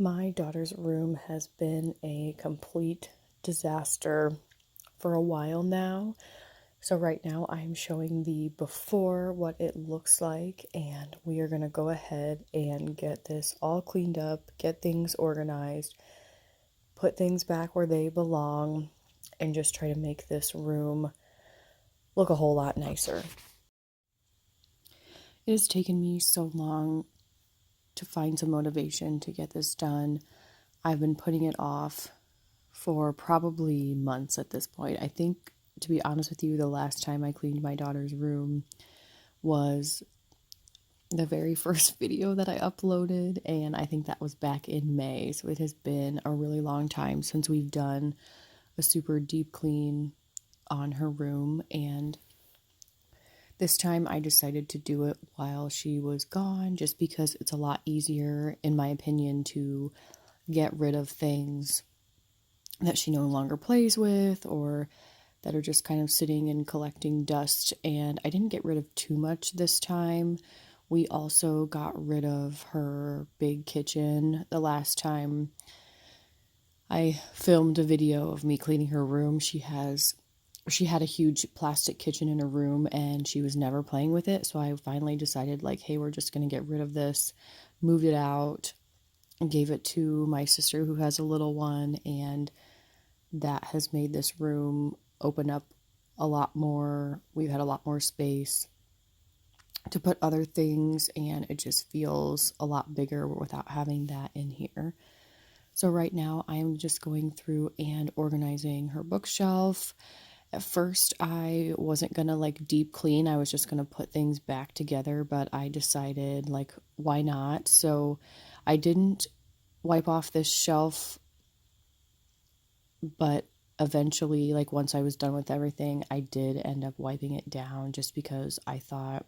My daughter's room has been a complete disaster for a while now. So right now I'm showing the before, what it looks like, and we are going to go ahead and get this all cleaned up, get things organized, put things back where they belong, and just try to make this room look a whole lot nicer. It has taken me so long to find some motivation to get this done. I've been putting it off for probably months at this point. I think, to be honest with you, the last time I cleaned my daughter's room was the very first video that I uploaded, and I think that was back in May. So it has been a really long time since we've done a super deep clean on her room, and this time I decided to do it while she was gone, just because it's a lot easier, in my opinion, to get rid of things that she no longer plays with or that are just kind of sitting and collecting dust. And I didn't get rid of too much this time. We also got rid of her big kitchen. The last time I filmed a video of me cleaning her room, she had a huge plastic kitchen in her room and she was never playing with it. So I finally decided, like, hey, we're just going to get rid of this, moved it out, and gave it to my sister who has a little one, and that has made this room open up a lot more. We've had a lot more space to put other things, and it just feels a lot bigger without having that in here. So right now I am just going through and organizing her bookshelf. At first I wasn't gonna like deep clean, I was just gonna put things back together, but I decided, like, why not? So I didn't wipe off this shelf, but eventually, like, once I was done with everything, I did end up wiping it down, just because I thought,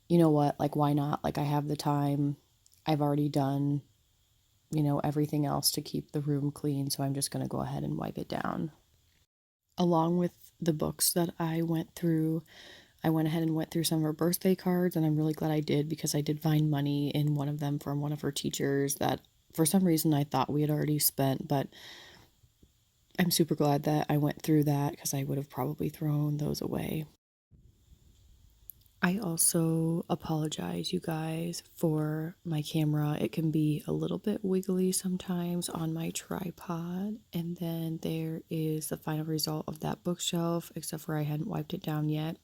you know what, like, why not? Like, I have the time, I've already done, everything else to keep the room clean, so I'm just gonna go ahead and wipe it down. Along with the books that I went through, I went ahead and went through some of her birthday cards, and I'm really glad I did, because I did find money in one of them from one of her teachers that for some reason I thought we had already spent, but I'm super glad that I went through that, because I would have probably thrown those away. I also apologize, you guys, for my camera. It can be a little bit wiggly sometimes on my tripod. And then there is the final result of that bookshelf, except for I hadn't wiped it down yet.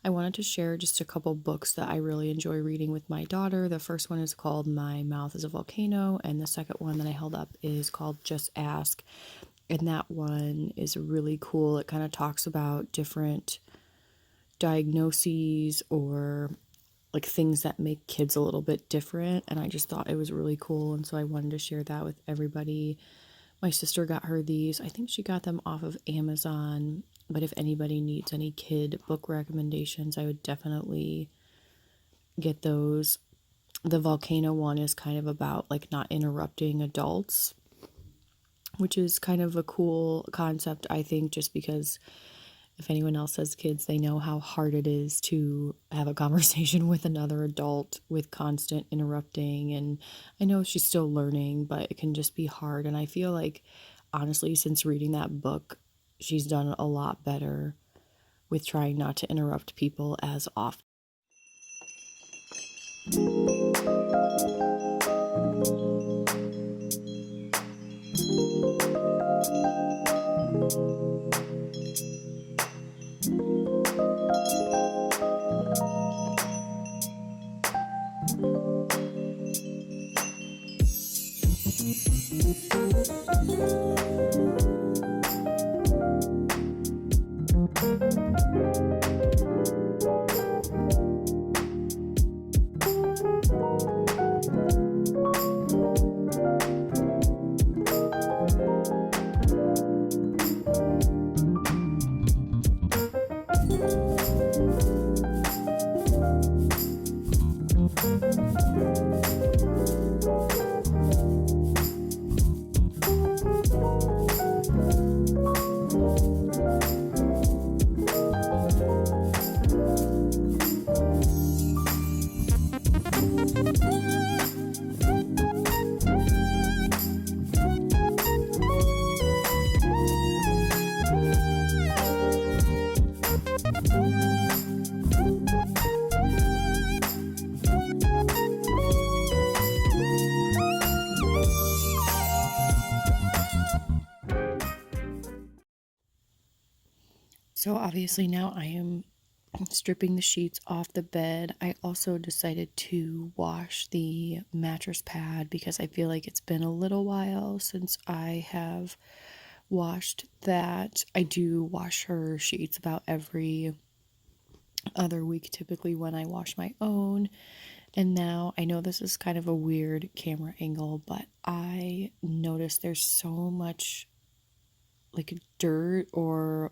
I wanted to share just a couple books that I really enjoy reading with my daughter. The first one is called My Mouth is a Volcano, and the second one that I held up is called Just Ask. And that one is really cool. It kind of talks about different diagnoses or like things that make kids a little bit different, and I just thought it was really cool, and so I wanted to share that with everybody. My sister got her these. I think she got them off of Amazon, but if anybody needs any kid book recommendations, I would definitely get those. The volcano one is kind of about like not interrupting adults, which is kind of a cool concept, I think, just because if anyone else has kids, they know how hard it is to have a conversation with another adult with constant interrupting. And I know she's still learning, but it can just be hard. And I feel like, honestly, since reading that book, she's done a lot better with trying not to interrupt people as often. So obviously now I am stripping the sheets off the bed. I also decided to wash the mattress pad because I feel like it's been a little while since I have washed that. I do wash her sheets about every other week, typically, when I wash my own. And now I know this is kind of a weird camera angle, but I noticed there's so much like dirt or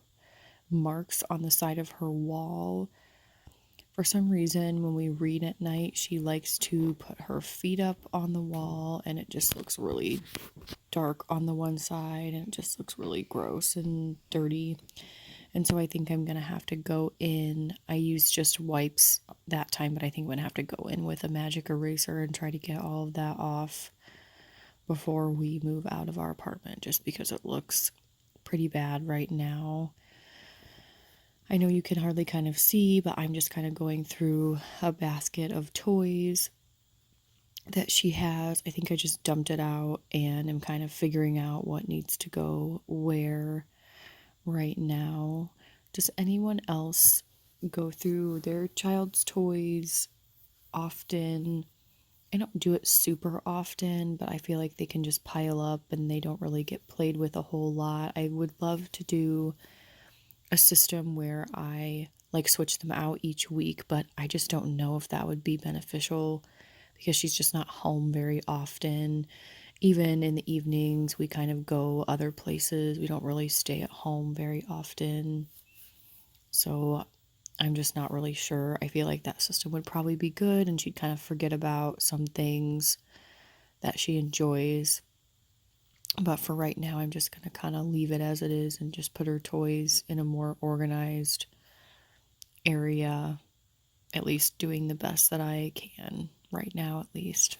marks on the side of her wall. For some reason, when we read at night, she likes to put her feet up on the wall, and it just looks really dark on the one side, and it just looks really gross and dirty. And so I think I'm going to have to go in. I used just wipes that time, but I think I'm going to have to go in with a magic eraser and try to get all of that off before we move out of our apartment, just because it looks pretty bad right now. I know you can hardly kind of see, but I'm just kind of going through a basket of toys that she has. I think I just dumped it out and I'm kind of figuring out what needs to go where right now. Does anyone else go through their child's toys often? I don't do it super often, but I feel like they can just pile up and they don't really get played with a whole lot. I would love to do a system where I like switch them out each week, but I just don't know if that would be beneficial because she's just not home very often. Even in the evenings, we kind of go other places. We don't really stay at home very often. So I'm just not really sure. I feel like that system would probably be good and she'd kind of forget about some things that she enjoys. But for right now, I'm just going to kind of leave it as it is and just put her toys in a more organized area, at least doing the best that I can right now, at least.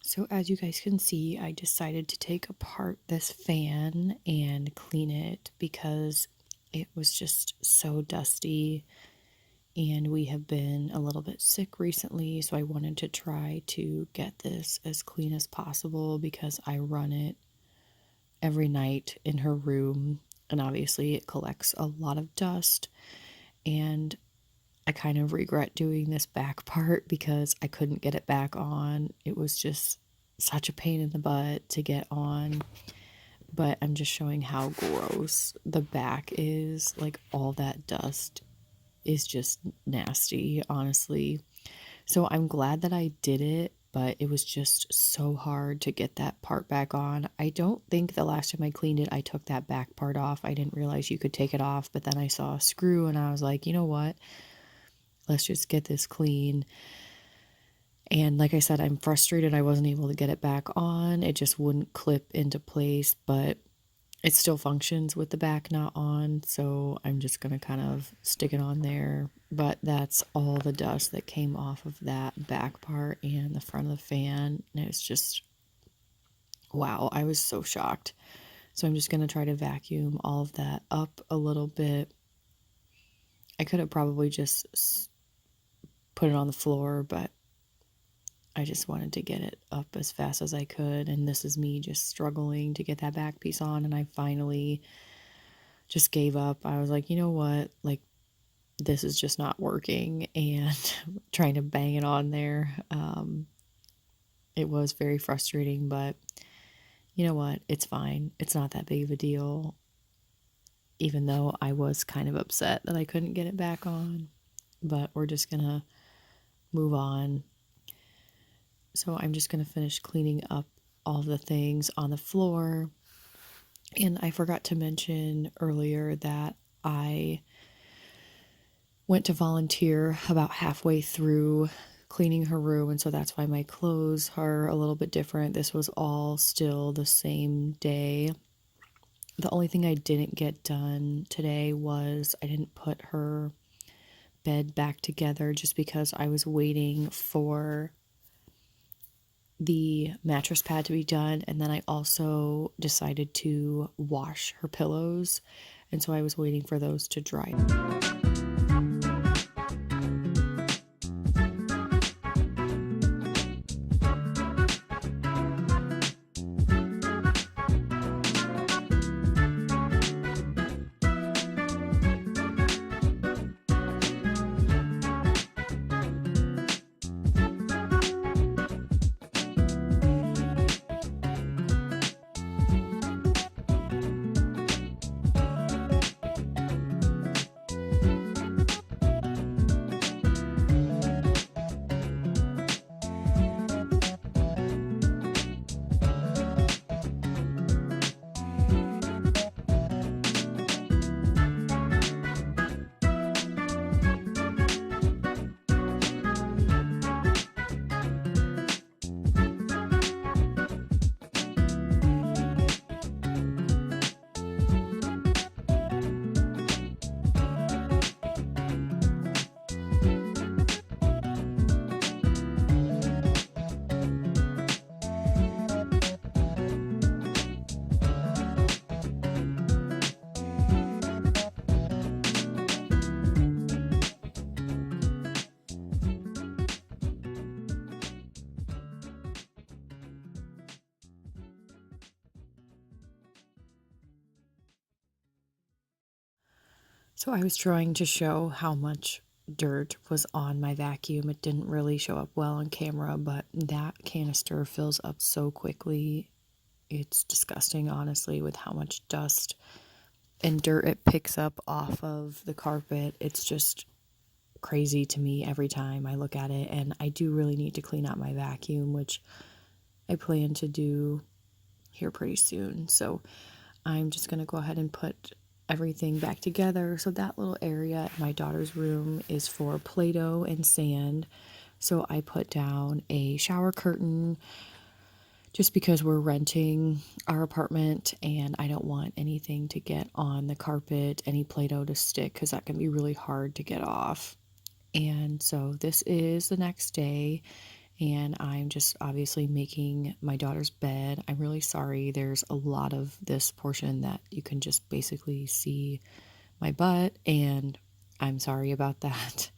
So as you guys can see, I decided to take apart this fan and clean it because it was just so dusty and we have been a little bit sick recently, so I wanted to try to get this as clean as possible because I run it every night in her room and obviously it collects a lot of dust, and I kind of regret doing this back part because I couldn't get it back on. It was just such a pain in the butt to get on. But I'm just showing how gross the back is. Like, all that dust is just nasty, honestly. So I'm glad that I did it, but it was just so hard to get that part back on. I don't think the last time I cleaned it, I took that back part off. I didn't realize you could take it off, but then I saw a screw and I was like, you know what? Let's just get this clean. And like I said, I'm frustrated I wasn't able to get it back on. It just wouldn't clip into place, but it still functions with the back not on. So I'm just going to kind of stick it on there. But that's all the dust that came off of that back part and the front of the fan. And it's just, wow, I was so shocked. So I'm just going to try to vacuum all of that up a little bit. I could have probably just put it on the floor, but I just wanted to get it up as fast as I could. And this is me just struggling to get that back piece on. And I finally just gave up. I was like, you know what? Like, this is just not working. And trying to bang it on there. It was very frustrating, but you know what? It's fine. It's not that big of a deal. Even though I was kind of upset that I couldn't get it back on. But we're just going to move on. So I'm just going to finish cleaning up all the things on the floor. And I forgot to mention earlier that I went to volunteer about halfway through cleaning her room, and so that's why my clothes are a little bit different. This was all still the same day. The only thing I didn't get done today was I didn't put her bed back together just because I was waiting for the mattress pad to be done, and then I also decided to wash her pillows, and so I was waiting for those to dry. So I was trying to show how much dirt was on my vacuum. It didn't really show up well on camera, but that canister fills up so quickly. It's disgusting, honestly, with how much dust and dirt it picks up off of the carpet. It's just crazy to me every time I look at it, and I do really need to clean out my vacuum, which I plan to do here pretty soon. So I'm just going to go ahead and put everything back together. So that little area in my daughter's room is for Play-Doh and sand. So I put down a shower curtain just because we're renting our apartment and I don't want anything to get on the carpet, any Play-Doh to stick, because that can be really hard to get off. And so this is the next day, and I'm just obviously making my daughter's bed. I'm really sorry. There's a lot of this portion that you can just basically see my butt, and I'm sorry about that.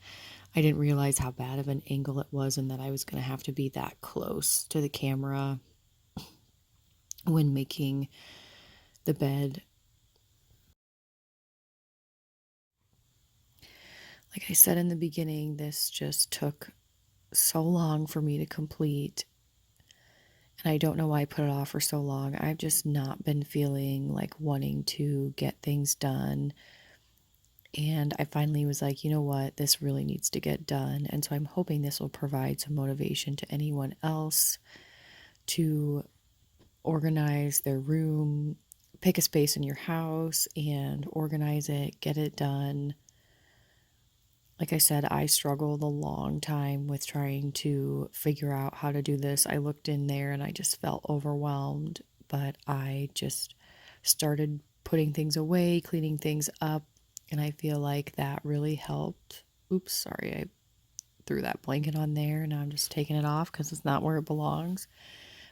I didn't realize how bad of an angle it was and that I was going to have to be that close to the camera when making the bed. Like I said in the beginning, this just took so long for me to complete, and I don't know why I put it off for so long. I've just not been feeling like wanting to get things done, and I finally was like, you know what, this really needs to get done. And so I'm hoping this will provide some motivation to anyone else to organize their room, pick a space in your house and organize it, get it done. Like I said, I struggled a long time with trying to figure out how to do this. I looked in there and I just felt overwhelmed, but I just started putting things away, cleaning things up, and I feel like that really helped. Oops, sorry, I threw that blanket on there. Now I'm just taking it off because it's not where it belongs.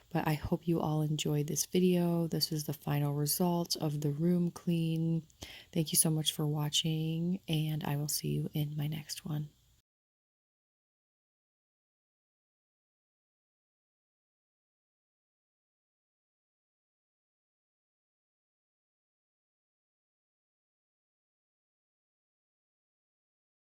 But I hope you all enjoyed this video. This is the final result of the room clean. Thank you so much for watching, and I will see you in my next one.